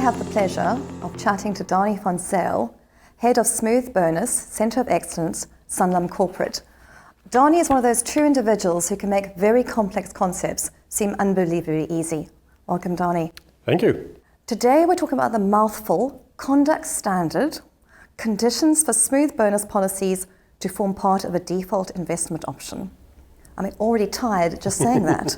have the pleasure of chatting to Danie van Zyl, Head of Smooth Bonus, Centre of Excellence, Sanlam Corporate. Danie is one of those true individuals who can make very complex concepts seem unbelievably easy. Welcome, Danie. Thank you. Today we're talking about the mouthful, conduct standard, conditions for smooth bonus policies to form part of a default investment option. I'm already tired just saying that.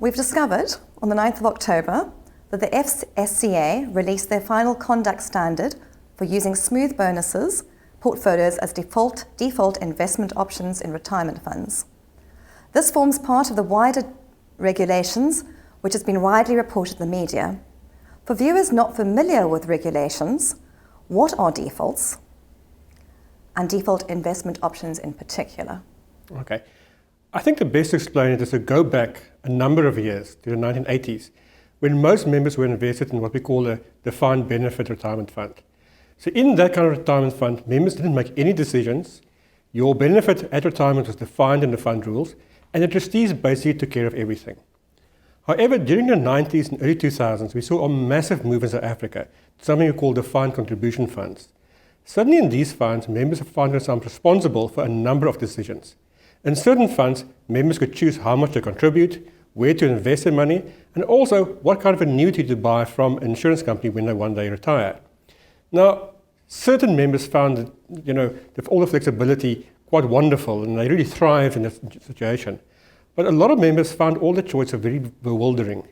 We've discovered on the 9th of October that the FSCA released their final conduct standard for using smooth bonuses portfolios as default investment options in retirement funds. This forms part of the wider regulations which has been widely reported in the media. For viewers not familiar with regulations, what are defaults and default investment options in particular? Okay. I think the best to explain it is to go back a number of years to the 1980s, when most members were invested in what we call a defined benefit retirement fund. So in that kind of retirement fund, members didn't make any decisions. Your benefit at retirement was defined in the fund rules, and the trustees basically took care of everything. However, during the 90s and early 2000s, we saw a massive move in South Africa to something we call defined contribution funds. Suddenly in these funds, members found themselves responsible for a number of decisions. In certain funds, members could choose how much to contribute, where to invest their money, and also what kind of annuity to buy from an insurance company when they one day retire. Now, certain members found that, all the flexibility quite wonderful, and they really thrived in this situation. But a lot of members found all the choices very bewildering.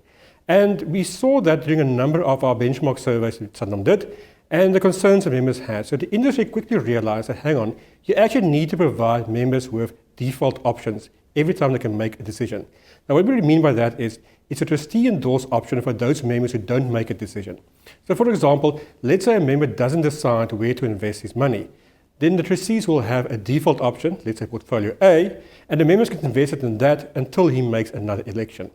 And we saw that during a number of our benchmark surveys that Sanlam did, and the concerns that members had. So the industry quickly realized that, hang on, you actually need to provide members with default options every time they can make a decision. Now, what we mean by that is it's a trustee-endorsed option for those members who don't make a decision. So, for example, let's say a member doesn't decide where to invest his money. Then the trustees will have a default option, let's say portfolio A, and the members can invest it in that until he makes another election.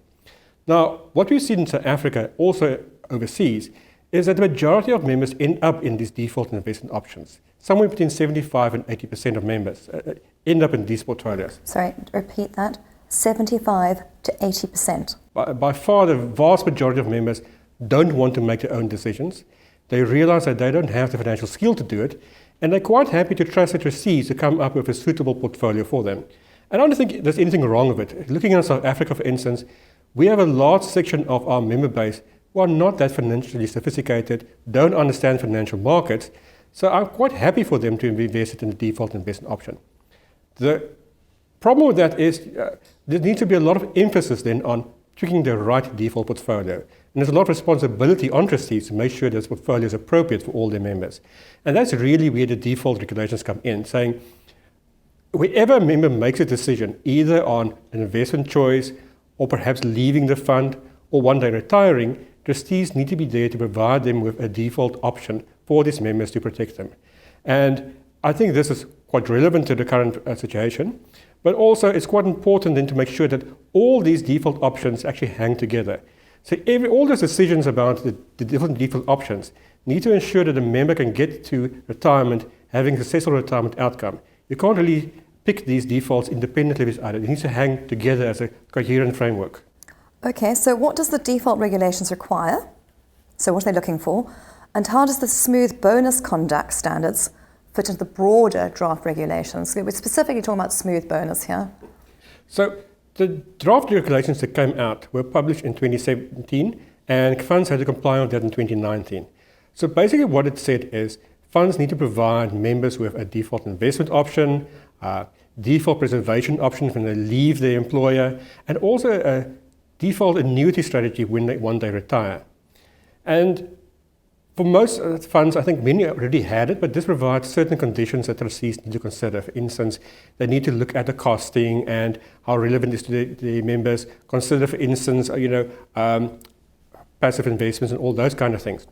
Now, what we've seen in South Africa, also overseas, is that the majority of members end up in these default investment options. Somewhere between 75 and 80% of members end up in these portfolios. Sorry, repeat that. 75 to 80%. By far, the vast majority of members don't want to make their own decisions. They realize that they don't have the financial skill to do it, and they're quite happy to trust the trustees to come up with a suitable portfolio for them. And I don't think there's anything wrong with it. Looking at South Africa, for instance, we have a large section of our member base who are not that financially sophisticated, don't understand financial markets, so I'm quite happy for them to invest it in the default investment option. The problem with that is there needs to be a lot of emphasis then on picking the right default portfolio. And there's a lot of responsibility on trustees to make sure this portfolio is appropriate for all their members. And that's really where the default regulations come in, saying wherever a member makes a decision, either on an investment choice or perhaps leaving the fund or one day retiring, trustees need to be there to provide them with a default option for these members to protect them. And I think this is quite relevant to the current situation, but also it's quite important then to make sure that all these default options actually hang together. So all those decisions about the different default options need to ensure that the member can get to retirement having a successful retirement outcome. You can't really pick these defaults independently of each other. They need to hang together as a coherent framework. Okay, so what does the default regulations require? So what are they looking for? And how does the smooth bonus conduct standards fit into the broader draft regulations? We're specifically talking about smooth bonus here. So the draft regulations that came out were published in 2017, and funds had to comply with that in 2019. So basically what it said is funds need to provide members with a default investment option, default preservation option when they leave their employer, and also a default annuity strategy when they one day retire. And for most funds, I think many already had it, but this provides certain conditions that trustees need to consider. For instance, they need to look at the costing and how relevant it is to the members. Consider, for instance, passive investments and all those kind of things.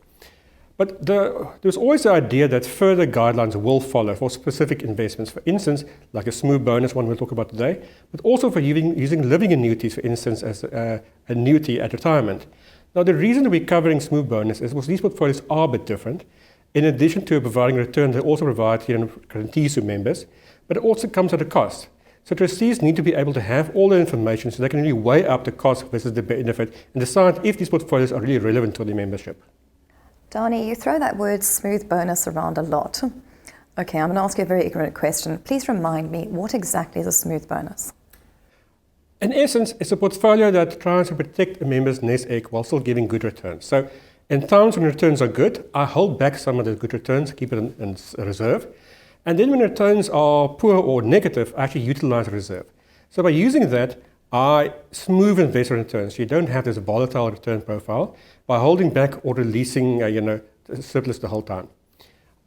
But there's always the idea that further guidelines will follow for specific investments. For instance, like a smooth bonus one we'll talk about today, but also for using living annuities, for instance, as an annuity at retirement. Now, the reason we're covering smooth bonus is because these portfolios are a bit different. In addition to providing return, they also provide guarantees to members, but it also comes at a cost. So trustees need to be able to have all the information so they can really weigh up the cost versus the benefit and decide if these portfolios are really relevant to their membership. Danie, you throw that word smooth bonus around a lot. Okay, I'm going to ask you a very ignorant question. Please remind me, what exactly is a smooth bonus? In essence, it's a portfolio that tries to protect a member's nest egg while still giving good returns. So in times when returns are good, I hold back some of the good returns, keep it in reserve. And then when returns are poor or negative, I actually utilize reserve. So by using that, I smooth investment returns. You don't have this volatile return profile by holding back or releasing surplus the whole time.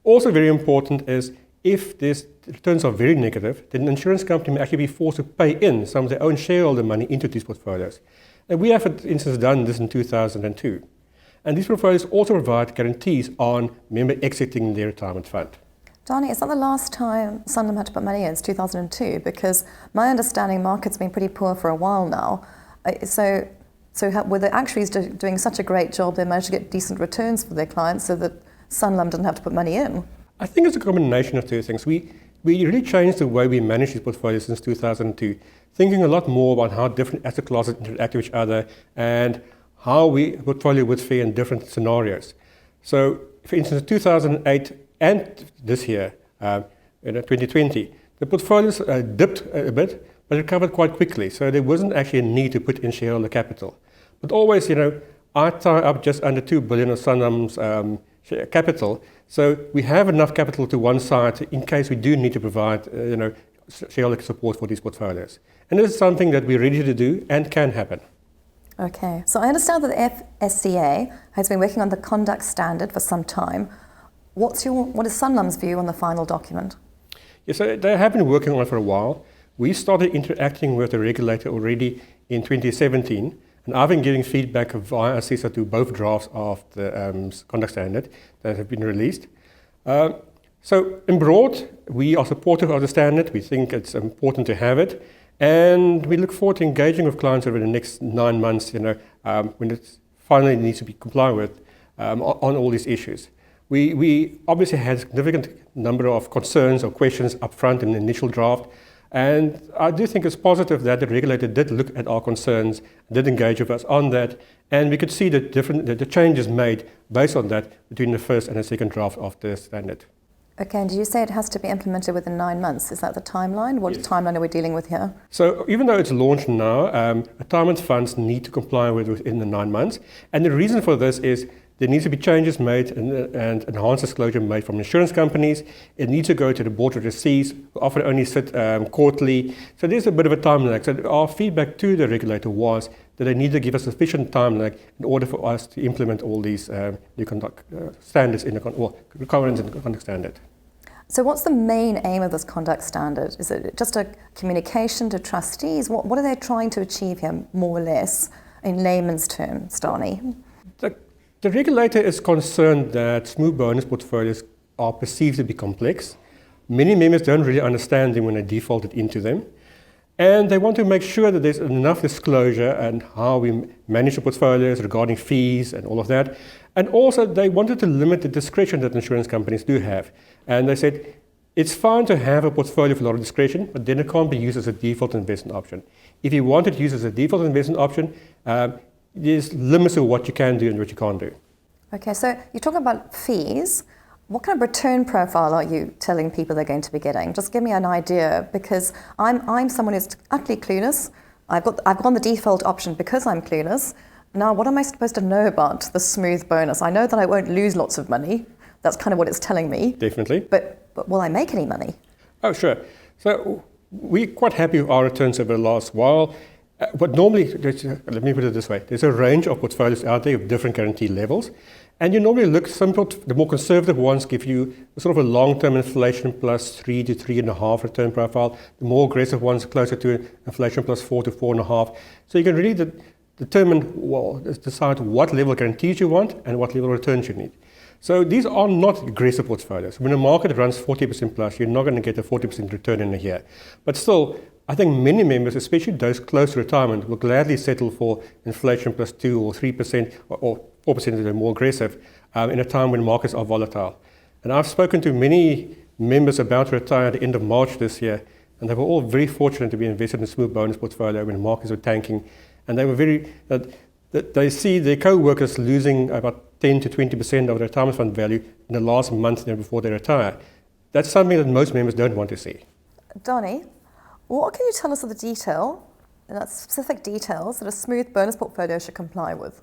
Also very important is if these returns are very negative, then the insurance company may actually be forced to pay in some of their own shareholder money into these portfolios. And we have, for instance, done this in 2002. And these portfolios also provide guarantees on member exiting their retirement fund. Danie, is that the last time Sanlam had to put money in? It's 2002, because my understanding market's been pretty poor for a while now. So were the actuaries doing such a great job, they managed to get decent returns for their clients so that Sanlam didn't have to put money in? I think it's a combination of two things. We really changed the way we manage these portfolios since 2002, thinking a lot more about how different asset classes interact with each other and how we portfolio would fare in different scenarios. So, for instance, in 2008 and this year, 2020, the portfolios dipped a bit, but recovered quite quickly. So there wasn't actually a need to put in shareholder capital. But always, I tie up just under 2 billion of Sanlam's capital. So we have enough capital to one side in case we do need to provide, shareholder support for these portfolios. And this is something that we're ready to do and can happen. Okay, so I understand that the FSCA has been working on the conduct standard for some time. What is Sanlam's view on the final document? Yes, so they have been working on it for a while. We started interacting with the regulator already in 2017, and I've been giving feedback via ASISA to both drafts of the conduct standard that have been released. So in broad, we are supportive of the standard. We think it's important to have it, and we look forward to engaging with clients over the next 9 months, when it finally needs to be complied with on all these issues. We obviously had a significant number of concerns or questions up front in the initial draft, and I do think it's positive that the regulator did look at our concerns, did engage with us on that, and we could see the changes made based on that between the first and the second draft of the standard. Okay, and did you say it has to be implemented within 9 months? Is that the timeline? What timeline are we dealing with here? So even though it's launched now, retirement funds need to comply with within the 9 months, and the reason for this is there needs to be changes made and enhanced disclosure made from insurance companies. It needs to go to the board of trustees, who often only sit quarterly. So there's a bit of a time lag. So our feedback to the regulator was that they need to give us sufficient time lag in order for us to implement all these new conduct standards requirements in the conduct standard. So what's the main aim of this conduct standard? Is it just a communication to trustees? What are they trying to achieve here, more or less, in layman's terms, Danie? The regulator is concerned that smooth bonus portfolios are perceived to be complex. Many members don't really understand them when they defaulted into them. And they want to make sure that there's enough disclosure and how we manage the portfolios regarding fees and all of that. And also they wanted to limit the discretion that insurance companies do have. And they said, it's fine to have a portfolio with a lot of discretion, but then it can't be used as a default investment option. If you want it used as a default investment option, there's limits to what you can do and what you can't do. Okay, so you're talking about fees. What kind of return profile are you telling people they're going to be getting? Just give me an idea, because I'm someone who's utterly clueless. I've gone the default option because I'm clueless. Now, what am I supposed to know about the smooth bonus? I know that I won't lose lots of money. That's kind of what it's telling me. Definitely. But will I make any money? Oh, sure. So we're quite happy with our returns over the last while. But normally, let me put it this way, there's a range of portfolios out there with different guarantee levels. And you normally look simple, the more conservative ones give you sort of a long-term inflation plus 3 to 3.5 return profile. The more aggressive ones closer to inflation plus 4 to 4.5. So you can really decide what level of guarantees you want and what level of returns you need. So these are not aggressive portfolios. When the market runs 40% plus, you're not going to get a 40% return in a year. But still, I think many members, especially those close to retirement, will gladly settle for inflation plus 2 or 3% or 4% if they're more aggressive in a time when markets are volatile. And I've spoken to many members about to retire at the end of March this year, and they were all very fortunate to be invested in a smooth bonus portfolio when markets were tanking. And they were they see their co-workers losing about 10 to 20% of the retirement fund value in the last month before they retire. That's something that most members don't want to see. Danie, what can you tell us of the detail, specific details that a smooth bonus portfolio should comply with?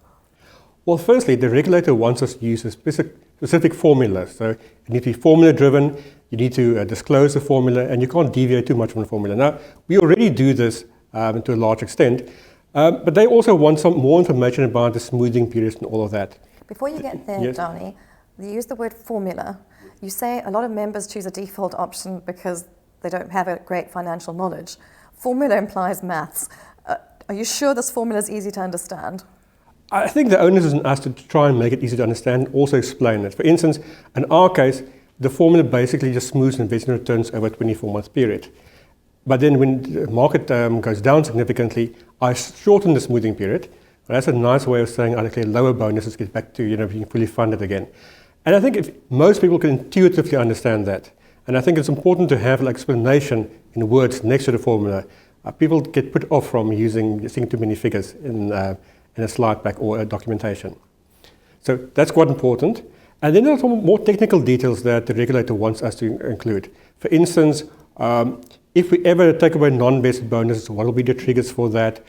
Well, firstly, the regulator wants us to use a specific formula. So you need to be formula driven, you need to disclose the formula, and you can't deviate too much from the formula. Now, we already do this to a large extent, but they also want some more information about the smoothing periods and all of that. Before you get there, Yes. Danie, you use the word formula. You say a lot of members choose a default option because they don't have a great financial knowledge. Formula implies maths. Are you sure this formula is easy to understand? I think the onus is on us to try and make it easy to understand and also explain it. For instance, in our case, the formula basically just smooths investment returns over a 24-month period. But then when the market goes down significantly, I shorten the smoothing period. That's a nice way of saying I declare lower bonuses, get back to being fully funded again. And I think if most people can intuitively understand that, and I think it's important to have an explanation in words next to the formula. People get put off from seeing too many figures in a slide pack or a documentation. So that's quite important. And then there are some more technical details that the regulator wants us to include. For instance, if we ever take away non-vested bonuses, what will be the triggers for that?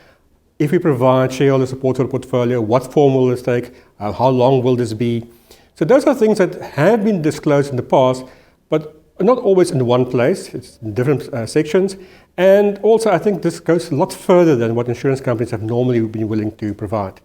If we provide shareholder support for the portfolio, what form will this take? How long will this be? So those are things that have been disclosed in the past, but not always in one place. It's in different sections. And also, I think this goes a lot further than what insurance companies have normally been willing to provide.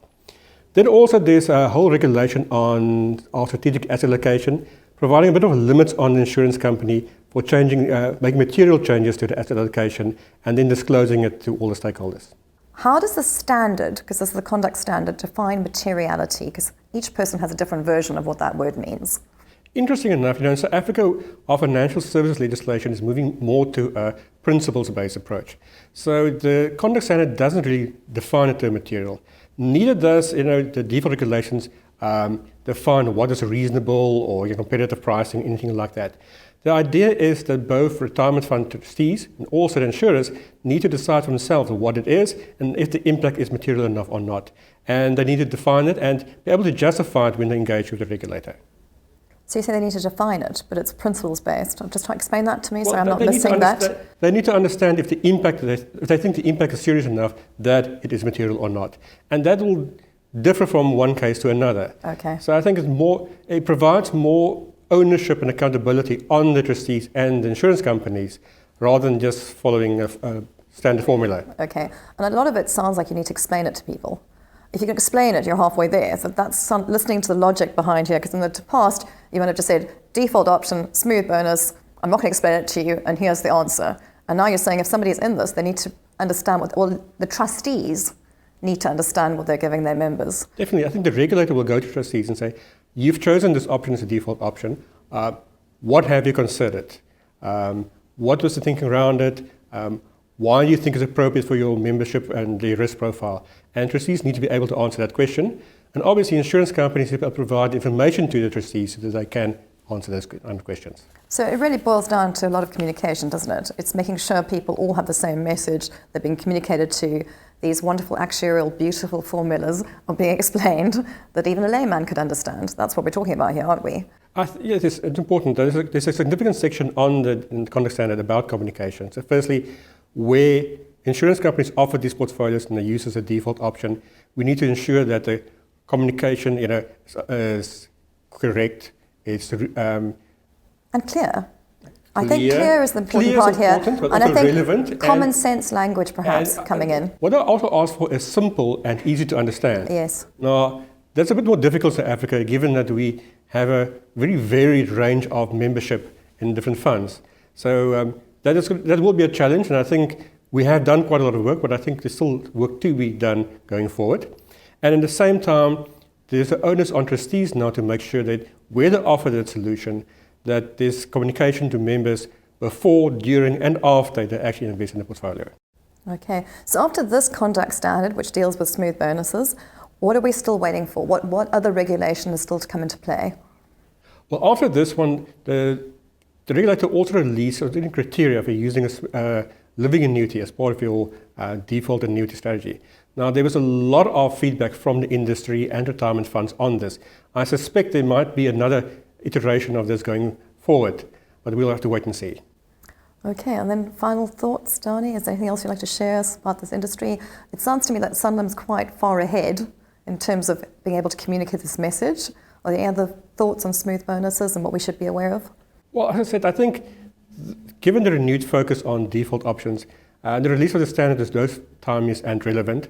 Then also there's a whole regulation on our strategic asset allocation, providing a bit of limits on the insurance company for making material changes to the asset allocation and then disclosing it to all the stakeholders. How does the standard, because this is the conduct standard, define materiality? Because each person has a different version of what that word means. Interesting enough, in South Africa, our financial services legislation is moving more to a principles-based approach. So the conduct standard doesn't really define the term material. Neither does the default regulations define what is reasonable or your competitive pricing, anything like that. The idea is that both retirement fund trustees and also the insurers need to decide for themselves what it is and if the impact is material enough or not. And they need to define it and be able to justify it when they engage with the regulator. So you say they need to define it, but it's principles-based. I'm just trying to explain that to me, Well, so I'm not missing that. They need to understand if they think the impact is serious enough that it is material or not. And that will differ from one case to another. Okay. So I think it provides more ownership and accountability on the trustees and the insurance companies rather than just following a standard formula. Okay. And a lot of it sounds like you need to explain it to people. If you can explain it, you're halfway there. So that's listening to the logic behind here, because in the past, you might have just said, default option, smooth bonus, I'm not going to explain it to you, and here's the answer. And now you're saying if somebody's in this, they need to understand the trustees need to understand what they're giving their members. Definitely. I think the regulator will go to trustees and say, you've chosen this option as a default option. What have you considered? What was the thinking around it? Why do you think it's appropriate for your membership and the risk profile? And trustees need to be able to answer that question. And obviously, insurance companies need to provide information to the trustees so that they can answer those questions. So it really boils down to a lot of communication, doesn't it? It's making sure people all have the same message. They're being communicated to. These wonderful actuarial, beautiful formulas are being explained that even a layman could understand. That's what we're talking about here, aren't we? Yes, it's important. There's a significant section in the conduct standard about communication. So firstly, where insurance companies offer these portfolios and they use as a default option, we need to ensure that the communication is correct, and clear. I think clear is the important part here. But and I think relevant common sense language perhaps coming in. What I also ask for is simple and easy to understand. Yes. Now, that's a bit more difficult in Africa, given that we have a very varied range of membership in different funds. So that will be a challenge, and I think we have done quite a lot of work, but I think there's still work to be done going forward. And at the same time, there's an onus on trustees now to make sure that where they offer that solution, that there's communication to members before, during, and after they actually invest in the portfolio. Okay, so after this conduct standard, which deals with smooth bonuses, what are we still waiting for? What other regulation is still to come into play? Well, after this one, the the regulator also released certain criteria for using a living annuity as part of your default annuity strategy. Now, there was a lot of feedback from the industry and retirement funds on this. I suspect there might be another iteration of this going forward, but we'll have to wait and see. Okay, and then final thoughts, Danie? Is there anything else you'd like to share about this industry? It sounds to me that Sanlam's quite far ahead in terms of being able to communicate this message. Are there any other thoughts on smooth bonuses and what we should be aware of? Well, as I said, I think given the renewed focus on default options, the release of the standard is both timely and relevant.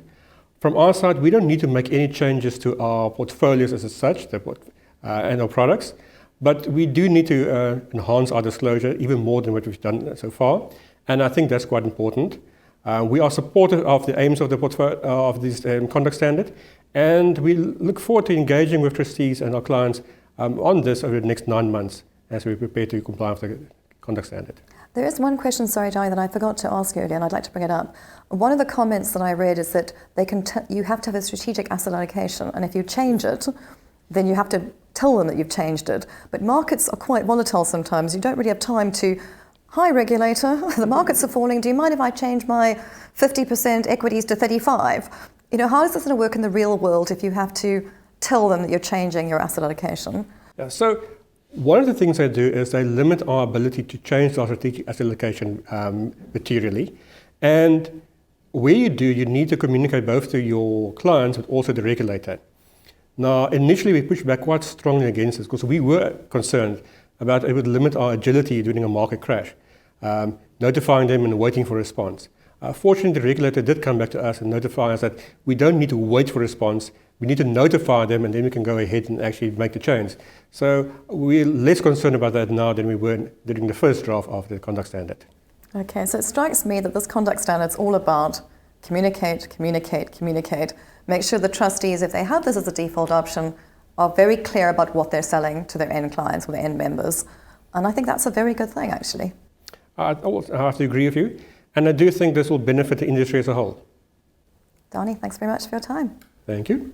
From our side, we don't need to make any changes to our portfolios as such and our products, but we do need to enhance our disclosure even more than what we've done so far, and I think that's quite important. We are supportive of the aims of the of this conduct standard, and we look forward to engaging with trustees and our clients on this over the next 9 months as we prepare to comply with the conduct standard. There is one question, sorry, Danie, that I forgot to ask you again. I'd like to bring it up. One of the comments that I read is that you have to have a strategic asset allocation, and if you change it, then you have to tell them that you've changed it. But markets are quite volatile sometimes. You don't really have time to, hi regulator, the markets are falling. Do you mind if I change my 50% equities to 35? You know, how is this going to work in the real world if you have to tell them that you're changing your asset allocation? Yeah, so one of the things they do is they limit our ability to change our strategic asset allocation materially. And where you do, you need to communicate both to your clients but also the regulator. Now, initially we pushed back quite strongly against this because we were concerned about it would limit our agility during a market crash, notifying them and waiting for a response. Fortunately, the regulator did come back to us and notify us that we don't need to wait for a response. We need to notify them and then we can go ahead and actually make the change. So we're less concerned about that now than we were during the first draft of the conduct standard. Okay, so it strikes me that this conduct standard is all about communicate, communicate, communicate. Make sure the trustees, if they have this as a default option, are very clear about what they're selling to their end clients or their end members. And I think that's a very good thing, actually. I have to agree with you. And I do think this will benefit the industry as a whole. Danie, thanks very much for your time. Thank you.